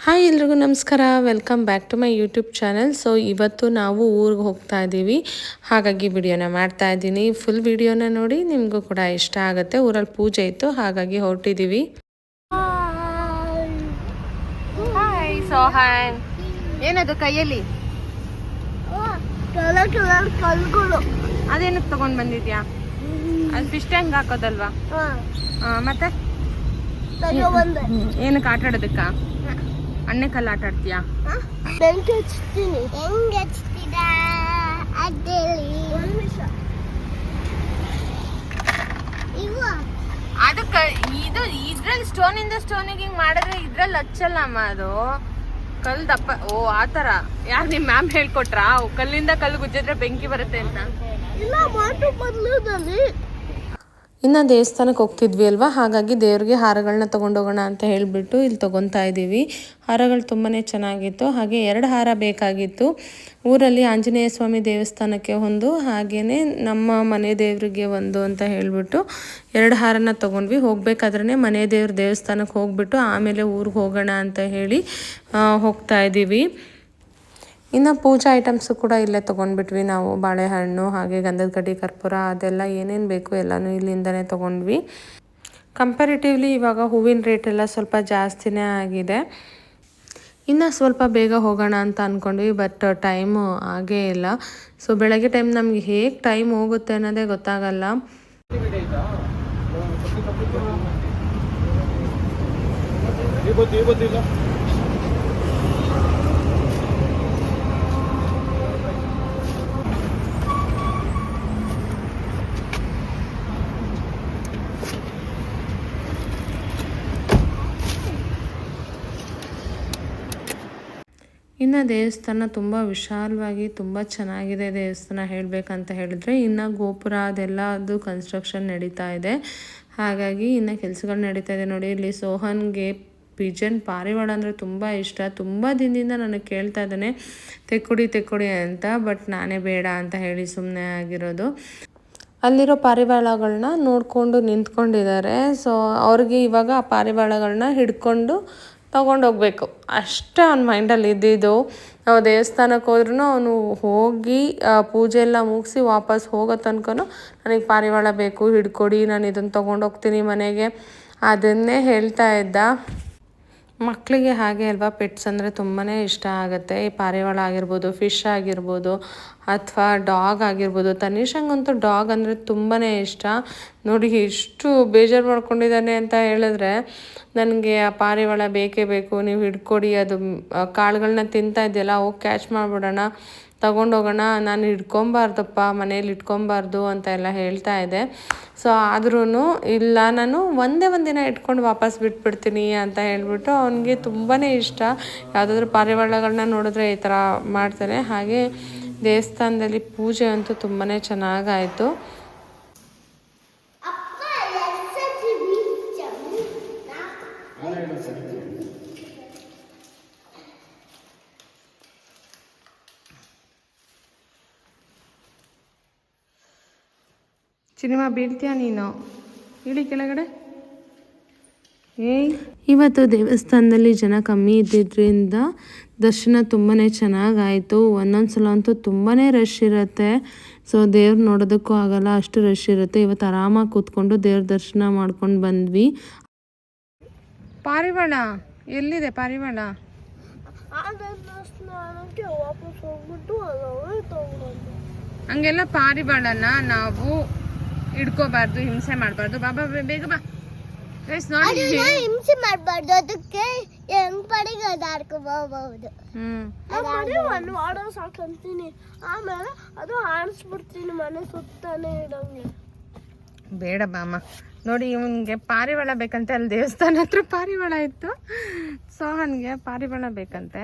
Hi ಎಲ್ರಿಗೂ ನಮಸ್ಕಾರ, welcome back to my YouTube channel. So ಇವತ್ತು ನಾವು ಊರಿಗೆ ಹೋಗ್ತಾ ಇದ್ದೀವಿ, ಹಾಗಾಗಿ ವಿಡಿಯೋನ ಮಾಡ್ತಾ ಇದ್ದೀನಿ. ಫುಲ್ ವಿಡಿಯೋನ ನೋಡಿ, ನಿಮಗೂ ಕೂಡ ಇಷ್ಟ ಆಗುತ್ತೆ. ಊರಲ್ಲಿ ಪೂಜೆ ಇತ್ತು, ಹಾಗಾಗಿ ಹೊರಟಿದ್ದೀವಿ. ಹಾಯ್ ಸೋಹನ್, ಏನದು ಕೈಯಲ್ಲಿ? ಅದೇನಕ್ಕೆ ತಗೊಂಡ್ ಬಂದಿದ್ಯಾ? ಅದು ಫಿಶ್ ಟ್ಯಾಂಕ್ ಹಾಕೋದಲ್ವಾ? ಮತ್ತೆ ಏನಕ್ಕೆ ಆಟ ಆಡೋದಕ್ಕ? ಅಣ್ಣೆ ಕಲ್ಲು ಆಟ ಆಡ್ತೀಯಾ? ಅದಕ್ಕೆ ಇದು ಇದ್ರಲ್ಲಿ ಸ್ಟೋನಿಂದ ಸ್ಟೋನಿಗೆ ಹಿಂಗ್ ಮಾಡಿದ್ರೆ ಇದ್ರಲ್ಲಿ ಹಚ್ಚಲ್ಲಮ್ಮ, ಅದು ಕಲ್ಲು ದಪ್ಪ. ಓ ಆತರ. ಯಾರು ನಿಮ್ ಮ್ಯಾಮ್ ಹೇಳ್ಕೊಟ್ರಾ ಕಲ್ಲಿಂದ ಕಲ್ಲು ಗುಜ್ಜಿದ್ರೆ ಬೆಂಕಿ ಬರುತ್ತೆ ಅಂತ? ಇನ್ನು ದೇವಸ್ಥಾನಕ್ಕೆ ಹೋಗ್ತಿದ್ವಿ ಅಲ್ವಾ, ಹಾಗಾಗಿ ದೇವ್ರಿಗೆ ಹಾರಗಳನ್ನ ತೊಗೊಂಡೋಗೋಣ ಅಂತ ಹೇಳಿಬಿಟ್ಟು ಇಲ್ಲಿ ತೊಗೊತಾ ಇದ್ದೀವಿ. ಹಾರಗಳು ತುಂಬಾ ಚೆನ್ನಾಗಿತ್ತು. ಹಾಗೆ 2 ಹಾರ ಬೇಕಾಗಿತ್ತು. ಊರಲ್ಲಿ ಆಂಜನೇಯ ಸ್ವಾಮಿ ದೇವಸ್ಥಾನಕ್ಕೆ ಒಂದು, ಹಾಗೆಯೇ ನಮ್ಮ ಮನೆ ದೇವರಿಗೆ ಒಂದು ಅಂತ ಹೇಳಿಬಿಟ್ಟು 2 ಹಾರನ ತೊಗೊಂಡ್ವಿ. ಹೋಗ್ಬೇಕಾದ್ರೆ ಮನೆ ದೇವ್ರ ದೇವಸ್ಥಾನಕ್ಕೆ ಹೋಗ್ಬಿಟ್ಟು ಆಮೇಲೆ ಊರಿಗೆ ಹೋಗೋಣ ಅಂತ ಹೇಳಿ ಹೋಗ್ತಾ ಇದ್ದೀವಿ. ಇನ್ನು ಪೂಜಾ ಐಟಮ್ಸು ಕೂಡ ಇಲ್ಲೇ ತೊಗೊಂಡ್ಬಿಟ್ವಿ ನಾವು. ಬಾಳೆಹಣ್ಣು, ಹಾಗೆ ಗಂಧದ ಕಡ್ಡಿ, ಕರ್ಪೂರ, ಅದೆಲ್ಲ ಏನೇನು ಬೇಕು ಎಲ್ಲನೂ ಇಲ್ಲಿಂದನೇ ತೊಗೊಂಡ್ವಿ. ಕಂಪ್ಯಾರಿಟಿವ್ಲಿ ಇವಾಗ ಹೂವಿನ ರೇಟ್ ಎಲ್ಲ ಸ್ವಲ್ಪ ಜಾಸ್ತಿನೇ ಆಗಿದೆ. ಇನ್ನು ಸ್ವಲ್ಪ ಬೇಗ ಹೋಗೋಣ ಅಂತ ಅಂದ್ಕೊಂಡ್ವಿ, ಬಟ್ ಟೈಮು ಆಗೇ ಇಲ್ಲ. ಸೊ ಬೆಳಗ್ಗೆ ಟೈಮ್ ನಮ್ಗೆ ಹೇಗೆ ಟೈಮ್ ಹೋಗುತ್ತೆ ಅನ್ನೋದೇ ಗೊತ್ತಾಗಲ್ಲ. ಇನ್ನು ದೇವಸ್ಥಾನ ತುಂಬ ವಿಶಾಲವಾಗಿ ತುಂಬ ಚೆನ್ನಾಗಿದೆ ದೇವಸ್ಥಾನ ಹೇಳಬೇಕಂತ ಹೇಳಿದ್ರೆ. ಇನ್ನು ಗೋಪುರ ಅದೆಲ್ಲ ಅದು ಕನ್ಸ್ಟ್ರಕ್ಷನ್ ನಡೀತಾ ಇದೆ, ಹಾಗಾಗಿ ಇನ್ನು ಕೆಲಸಗಳು ನಡೀತಾ ಇದೆ. ನೋಡಿ, ಇಲ್ಲಿ ಸೋಹನ್ಗೆ ಪಿಜನ್ ಪಾರಿವಾಳ ಅಂದರೆ ತುಂಬ ಇಷ್ಟ. ತುಂಬ ದಿನದಿಂದ ನನಗೆ ಕೇಳ್ತಾ ಇದ್ದಾನೆ ತೆಕ್ಕೊಡಿ ಅಂತ, ಬಟ್ ನಾನೇ ಬೇಡ ಅಂತ ಹೇಳಿ ಸುಮ್ಮನೆ ಆಗಿರೋದು. ಅಲ್ಲಿರೋ ಪಾರಿವಾಳಗಳನ್ನ ನೋಡಿಕೊಂಡು ನಿಂತ್ಕೊಂಡಿದ್ದಾರೆ. ಸೊ ಅವ್ರಿಗೆ ಇವಾಗ ಆ ಪಾರಿವಾಳಗಳನ್ನ ಹಿಡ್ಕೊಂಡು ತೊಗೊಂಡೋಗ್ಬೇಕು ಅಷ್ಟೇ ಅವ್ನ ಮೈಂಡಲ್ಲಿ ಇದ್ದಿದ್ದು. ನಾವು ದೇವಸ್ಥಾನಕ್ಕೆ ಹೋದ್ರೂ ಅವನು ಹೋಗಿ ಪೂಜೆ ಎಲ್ಲ ಮುಗಿಸಿ ವಾಪಸ್ ಹೋಗೋ ತನಕನೂ ನನಗೆ ಪಾರಿವಾಳ ಬೇಕು, ಹಿಡ್ಕೊಡಿ, ನಾನು ಇದನ್ನು ತೊಗೊಂಡೋಗ್ತೀನಿ ಮನೆಗೆ, ಅದನ್ನೇ ಹೇಳ್ತಾ ಇದ್ದ. ಮಕ್ಕಳಿಗೆ ಹಾಗೆ ಅಲ್ವಾ, ಪೆಟ್ಸ್ ಅಂದರೆ ತುಂಬಾ ಇಷ್ಟ ಆಗುತ್ತೆ. ಈ ಪಾರಿವಾಳ ಆಗಿರ್ಬೋದು, ಫಿಶ್ ಆಗಿರ್ಬೋದು, ಅಥವಾ ಡಾಗ್ ಆಗಿರ್ಬೋದು. ತನಿಷಂಗಂತೂ ಡಾಗ್ ಅಂದರೆ ತುಂಬಾ ಇಷ್ಟ. ನೋಡಿ ಎಷ್ಟು ಬೇಜಾರು ಮಾಡ್ಕೊಂಡಿದ್ದಾನೆ ಅಂತ ಹೇಳಿದ್ರೆ, ನನಗೆ ಆ ಪಾರಿವಾಳ ಬೇಕೇ ಬೇಕು, ನೀವು ಹಿಡ್ಕೊಡಿ, ಅದು ಕಾಳುಗಳನ್ನ ತಿಂತಾ ಇದೆಯಲ್ಲ, ಹೋಗಿ ಕ್ಯಾಚ್ ಮಾಡಿಬಿಡೋಣ, ತಗೊಂಡೋಗೋಣ, ನಾನು ಹಿಡ್ಕೊಬಾರ್ದಪ್ಪ, ಮನೇಲಿ ಇಟ್ಕೊಬಾರ್ದು ಅಂತ ಎಲ್ಲ ಹೇಳ್ತಾ ಇದೆ. ಸೊ ಆದ್ರೂ ಇಲ್ಲ, ನಾನು ಒಂದೇ ದಿನ ಇಟ್ಕೊಂಡು ವಾಪಸ್ ಬಿಟ್ಬಿಡ್ತೀನಿ ಅಂತ ಹೇಳ್ಬಿಟ್ಟು, ಅವನಿಗೆ ತುಂಬಾ ಇಷ್ಟ. ಯಾವುದಾದ್ರೂ ಪಾರಿವಾಳಗಳನ್ನ ನೋಡಿದ್ರೆ ಈ ಥರ ಮಾಡ್ತಾನೆ. ಹಾಗೆ ದೇವಸ್ಥಾನದಲ್ಲಿ ಪೂಜೆ ಅಂತೂ ತುಂಬಾ ಚೆನ್ನಾಗಾಯಿತು. ಸಿನಿಮಾ ಬೀಳ್ತೀಯಾ ನೀನು? ಇಳಿ ಕೆಳಗಡೆ. ಇವತ್ತು ದೇವಸ್ಥಾನದಲ್ಲಿ ಜನ ಕಮ್ಮಿ ಇದ್ದಿದ್ದರಿಂದ ದರ್ಶನ ತುಂಬಾ ಚೆನ್ನಾಗಾಯಿತು. ಒಂದೊಂದು ಸಲ ಅಂತೂ ತುಂಬಾ ರಶ್ ಇರುತ್ತೆ. ಸೊ ದೇವ್ರು ನೋಡೋದಕ್ಕೂ ಆಗಲ್ಲ, ಅಷ್ಟು ರಶ್ ಇರುತ್ತೆ. ಇವತ್ತು ಆರಾಮಾಗಿ ಕೂತ್ಕೊಂಡು ದೇವ್ರ ದರ್ಶನ ಮಾಡ್ಕೊಂಡು ಬಂದ್ವಿ. ಪಾರಿವಾಳ ಎಲ್ಲಿದೆ? ಪಾರಿವಾಳ ಹಂಗೆಲ್ಲ ಪಾರಿವಾಳನ ನಾವು ಹಿಡ್ಕೋಬಾರ್ದು, ಹಿಂಸೆ ಮಾಡಬಾರ್ದು. ಬಾಬಾ ಬೇಗ ಬಾ. ಹಿಂಸೆ ಮಾಡಬಾರ್ದು, ಅದಕ್ಕೆ ಹೆಂಗ್ ಪಡಿಗೆ ಅದಾಡ್ಕೋಬಹುದು. ಸಾಕಂತೀನಿ, ಆಮೇಲೆ ಅದು ಆಡಿಸ್ಬಿಡ್ತೀನಿ ಮನೆ ಸುತ್ತಾನೆ ಇಡಂಗೆ. ಬೇಡ ಬಾಮ್ಮ. ನೋಡಿ, ಇವನ್ಗೆ ಪಾರಿವಾಳ ಬೇಕಂತೆ. ಅಲ್ಲಿ ದೇವಸ್ಥಾನ ಹತ್ರ ಪಾರಿವಾಳ ಇತ್ತು. ಸೋಹನ್ಗೆ ಪಾರಿವಾಳ ಬೇಕಂತೆ.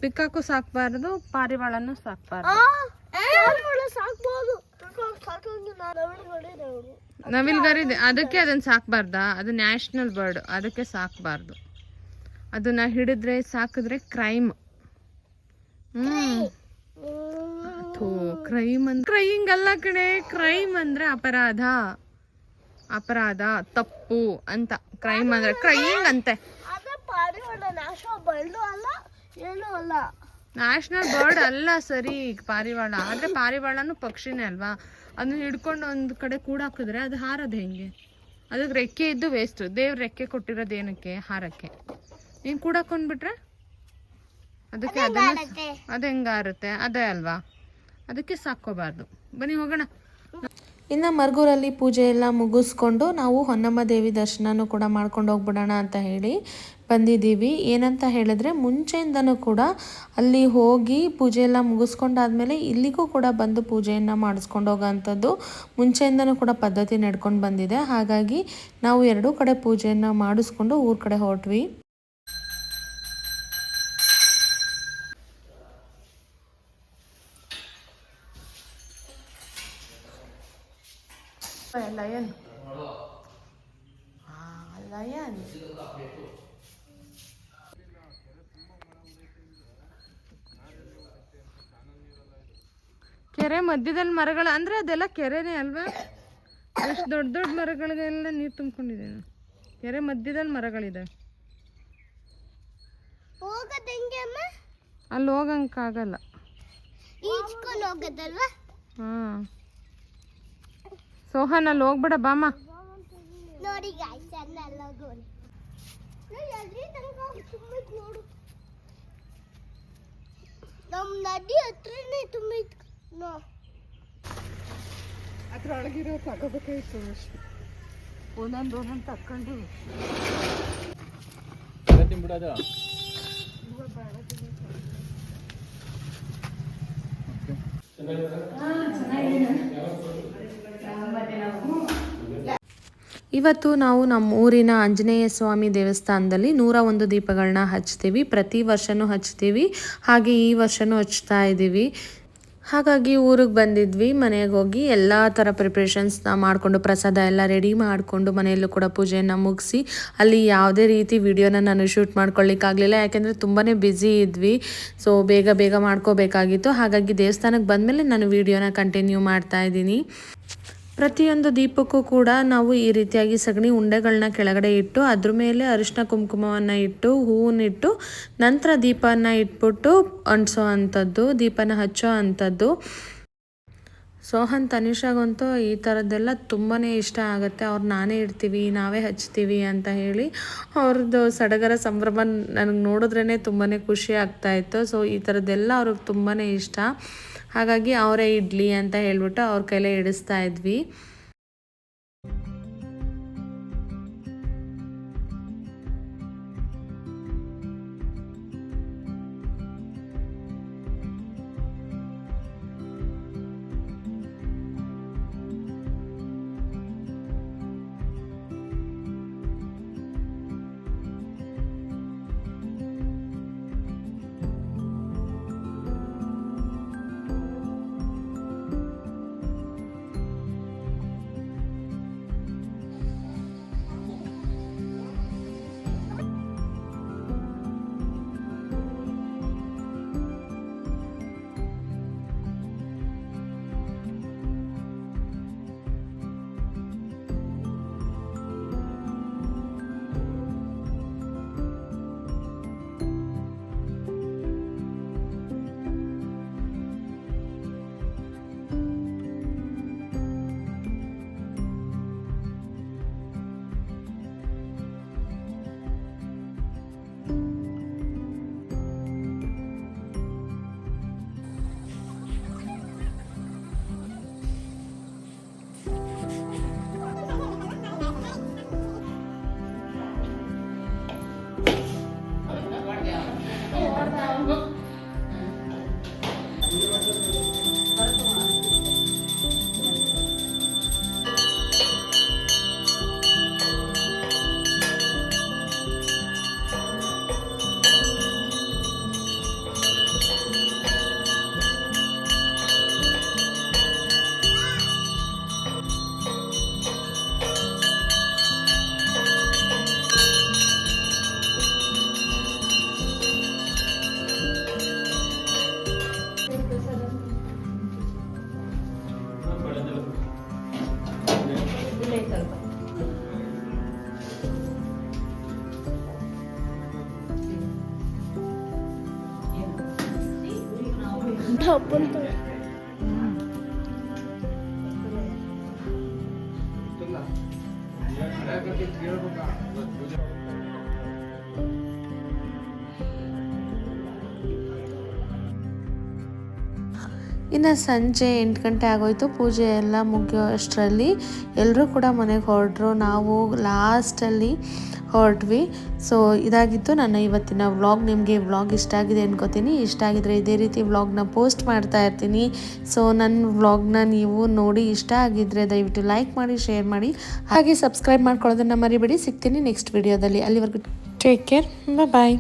ಪಿಕಾಕು ಸಾಕ್ಬಾರ್ದು, ಪಾರಿವಾಳನು ಸಾಕ್ಬಾರ್ದು. ನವಿಲ್ಗರಿ ಅದಕ್ಕೆ ಅದನ್ನ ಸಾಕ್ಬಾರ್ದಾ? ಅದು ನ್ಯಾಷನಲ್ ಬರ್ಡ್, ಅದಕ್ಕೆ ಸಾಕ್ಬಾರ್ದು. ಅದನ್ನ ಹಿಡಿದ್ರೆ ಸಾಕಿದ್ರೆ ಕ್ರೈಮ್. ಕ್ರೈಯಿಂಗ್ ಅಲ್ಲ ಕಣೆ, ಕ್ರೈಮ್ ಅಂದ್ರೆ ಅಪರಾಧ, ತಪ್ಪು ಅಂತ. ಕ್ರೈಮ್ ಅಂದ್ರೆ ಕ್ರೈಯಿಂಗ್ ಅಂತೆ. ಪಾರಿವಾಳ ನ್ಯಾಷನಲ್ ಬರ್ಡ್ ಅಲ್ಲ, ಏನೂ ಅಲ್ಲ. ನ್ಯಾಷನಲ್ ಬರ್ಡ್ ಅಲ್ಲ ಸರಿ ಪಾರಿವಾಳ, ಆದ್ರೆ ಪಾರಿವಾಳನು ಪಕ್ಷಿನೇ ಅಲ್ವಾ. ಅದನ್ನ ಹಿಡ್ಕೊಂಡು ಒಂದು ಕಡೆ ಕೂಡಾಕಿದ್ರೆ ಅದು ಹಾರೋದು ಹೆಂಗೆ? ಅದಕ್ಕೆ ರೆಕ್ಕೆ ಇದ್ದು ವೇಸ್ಟ್. ದೇವ್ರ ರೆಕ್ಕೆ ಕೊಟ್ಟಿರೋದು ಏನಕ್ಕೆ? ಹಾರಕ್ಕೆ. ನೀನು ಕೂಡಾಕೊಂಡ್ಬಿಟ್ರೆ ಅದಕ್ಕೆ ಅದು ಹೆಂಗಾರುತ್ತೆ? ಅದೇ ಅಲ್ವಾ, ಅದಕ್ಕೆ ಸಾಕೋಬಾರ್ದು. ಬನ್ನಿ ಹೋಗೋಣ. ಇನ್ನು ಮರಗೂರಲ್ಲಿ ಪೂಜೆ ಎಲ್ಲ ಮುಗಿಸ್ಕೊಂಡು ನಾವು ಹೊನ್ನಮ್ಮ ದೇವಿ ದರ್ಶನನೂ ಕೂಡ ಮಾಡ್ಕೊಂಡು ಹೋಗ್ಬಿಡೋಣ ಅಂತ ಹೇಳಿ ಬಂದಿದ್ದೀವಿ. ಏನಂತ ಹೇಳಿದ್ರೆ ಮುಂಚೆಯಿಂದನೂ ಕೂಡ ಅಲ್ಲಿ ಹೋಗಿ ಪೂಜೆ ಎಲ್ಲ ಮುಗಿಸ್ಕೊಂಡಾದ್ಮೇಲೆ ಇಲ್ಲಿಗೂ ಕೂಡ ಬಂದು ಪೂಜೆಯನ್ನು ಮಾಡಿಸ್ಕೊಂಡು ಹೋಗೋವಂಥದ್ದು ಮುಂಚೆಯಿಂದನೂ ಕೂಡ ಪದ್ಧತಿ ನಡ್ಕೊಂಡು ಬಂದಿದೆ. ಹಾಗಾಗಿ ನಾವು ಎರಡೂ ಕಡೆ ಪೂಜೆಯನ್ನು ಮಾಡಿಸ್ಕೊಂಡು ಊರ ಕಡೆ ಹೊರಟ್ವಿ. ಲಯನ್ ಲಯನ್ ಕೆರೆ ಮಧ್ಯದಲ್ಲಿ ಮರಗಳು ಅಂದ್ರೆ ಅದೆಲ್ಲ ಕೆರೆನೇ ಅಲ್ವಾ? ಎಷ್ಟು ದೊಡ್ಡ ದೊಡ್ಡ ಮರಗಳಿಗೆಲ್ಲ ನೀರು ತುಂಬಿಕೊಂಡಿದೆ. ಕೆರೆ ಮಧ್ಯದಲ್ಲಿ ಮರಗಳಿದೆ. ಅಲ್ಲಿ ಹೋಗಂಕಾಗಲ್ಲ. ಹಾಂ ಸೋಹನ್, ಅಲ್ಲಿ ಹೋಗ್ಬೇಡ ಬಾಮ. ನೋಡಿ ನಮ್ಮ ನದಿ ಹತ್ರನೇ ತುಂಬಿತ್ತು. ಅದ್ರೊಳಗಿರೋ ತಗೋಬೇಕಾಯ್ತು. ಒಂದೊಂದು ತಕ್ಕೊಂಡು ಬಿಡೋದು. ಇವತ್ತು ನಾವು ನಮ್ಮ ಊರಿನ ಆಂಜನೇಯ ಸ್ವಾಮಿ ದೇವಸ್ಥಾನದಲ್ಲಿ 101 ದೀಪಗಳನ್ನ ಹಚ್ತೀವಿ. ಪ್ರತಿ ವರ್ಷವೂ ಹಚ್ತೀವಿ, ಹಾಗೆ ಈ ವರ್ಷವೂ ಹಚ್ತಾ ಇದ್ದೀವಿ. ಹಾಗಾಗಿ ಊರಿಗೆ ಬಂದಿದ್ವಿ. ಮನೆಗೆ ಹೋಗಿ ಎಲ್ಲ ಥರ ಪ್ರಿಪ್ರೇಷನ್ಸ್ನ ಮಾಡಿಕೊಂಡು ಪ್ರಸಾದ ಎಲ್ಲ ರೆಡಿ ಮಾಡಿಕೊಂಡು ಮನೆಯಲ್ಲೂ ಕೂಡ ಪೂಜೆಯನ್ನು ಮುಗಿಸಿ ಅಲ್ಲಿ ಯಾವುದೇ ರೀತಿ ವಿಡಿಯೋನ ನಾನು ಶೂಟ್ ಮಾಡ್ಕೊಳ್ಳಿಕ್ಕಾಗಲಿಲ್ಲ. ಯಾಕೆಂದರೆ ತುಂಬಾ ಬ್ಯುಸಿ ಇದ್ವಿ. ಸೊ ಬೇಗ ಬೇಗ ಮಾಡ್ಕೋಬೇಕಾಗಿತ್ತು. ಹಾಗಾಗಿ ದೇವಸ್ಥಾನಕ್ಕೆ ಬಂದಮೇಲೆ ನಾನು ವಿಡಿಯೋನ ಕಂಟಿನ್ಯೂ ಮಾಡ್ತಾಯಿದ್ದೀನಿ. ಪ್ರತಿಯೊಂದು ದೀಪಕ್ಕೂ ಕೂಡ ನಾವು ಈ ರೀತಿಯಾಗಿ ಸಗಣಿ ಉಂಡೆಗಳನ್ನ ಕೆಳಗಡೆ ಇಟ್ಟು ಅದ್ರ ಮೇಲೆ ಅರಿಶಿನ ಕುಂಕುಮವನ್ನು ಇಟ್ಟು ಹೂವನ್ನಿಟ್ಟು ನಂತರ ದೀಪನ ಇಟ್ಬಿಟ್ಟು ಅಂಟಿಸೋ ಅಂಥದ್ದು, ದೀಪನ ಹಚ್ಚೋ ಅಂಥದ್ದು. ಸೋಹನ್ ತನಿಷಾಗಂತೂ ಈ ಥರದ್ದೆಲ್ಲ ತುಂಬಾ ಇಷ್ಟ ಆಗುತ್ತೆ. ಅವ್ರು ನಾನೇ ಇಡ್ತೀವಿ, ನಾವೇ ಹಚ್ತೀವಿ ಅಂತ ಹೇಳಿ ಅವ್ರದ್ದು ಸಡಗರ ಸಂಭ್ರಮ ನನಗೆ ನೋಡಿದ್ರೇ ತುಂಬಾ ಖುಷಿ ಆಗ್ತಾಯಿತ್ತು. ಸೊ ಈ ಥರದ್ದೆಲ್ಲ ಅವ್ರಿಗೆ ತುಂಬಾ ಇಷ್ಟ. ಹಾಗಾಗಿ ಅವರೇ ಇಡ್ಲಿ ಅಂತ ಹೇಳ್ಬಿಟ್ಟು ಅವ್ರ ಕೈಲೇ ಇಡಿಸ್ತಾ ಇದ್ವಿ. ಡಬ್ಬಂತ ಇನ್ನು ಸಂಜೆ 8 ಗಂಟೆ ಆಗೋಯ್ತು. ಪೂಜೆ ಎಲ್ಲ ಮುಗಿಯೋ ಅಷ್ಟರಲ್ಲಿ ಎಲ್ಲರೂ ಕೂಡ ಮನೆಗೆ ಹೊರಟ್ರು. ನಾವು ಲಾಸ್ಟಲ್ಲಿ ಹೊರಟ್ವಿ. ಸೊ ಇದಾಗಿತ್ತು ನನ್ನ ಇವತ್ತಿನ ವ್ಲಾಗ್. ನಿಮಗೆ ವ್ಲಾಗ್ ಇಷ್ಟ ಆಗಿದೆ ಅನ್ಕೋತೀನಿ. ಇಷ್ಟ ಆಗಿದ್ರೆ ಇದೇ ರೀತಿ ವ್ಲಾಗ್ನ ಪೋಸ್ಟ್ ಮಾಡ್ತಾ ಇರ್ತೀನಿ. ಸೊ ನನ್ನ ವ್ಲಾಗ್ನ ನೀವು ನೋಡಿ ಇಷ್ಟ ಆಗಿದ್ರೆ ದಯವಿಟ್ಟು ಲೈಕ್ ಮಾಡಿ, ಶೇರ್ ಮಾಡಿ, ಹಾಗೆ ಸಬ್ಸ್ಕ್ರೈಬ್ ಮಾಡ್ಕೊಳ್ಳೋದನ್ನು ಮರಿಬೇಡಿ. ಸಿಗ್ತೀನಿ ನೆಕ್ಸ್ಟ್ ವಿಡಿಯೋದಲ್ಲಿ. ಅಲ್ಲಿವರೆಗೂ ಟೇಕ್ ಕೇರ್, ಬಾಯ್.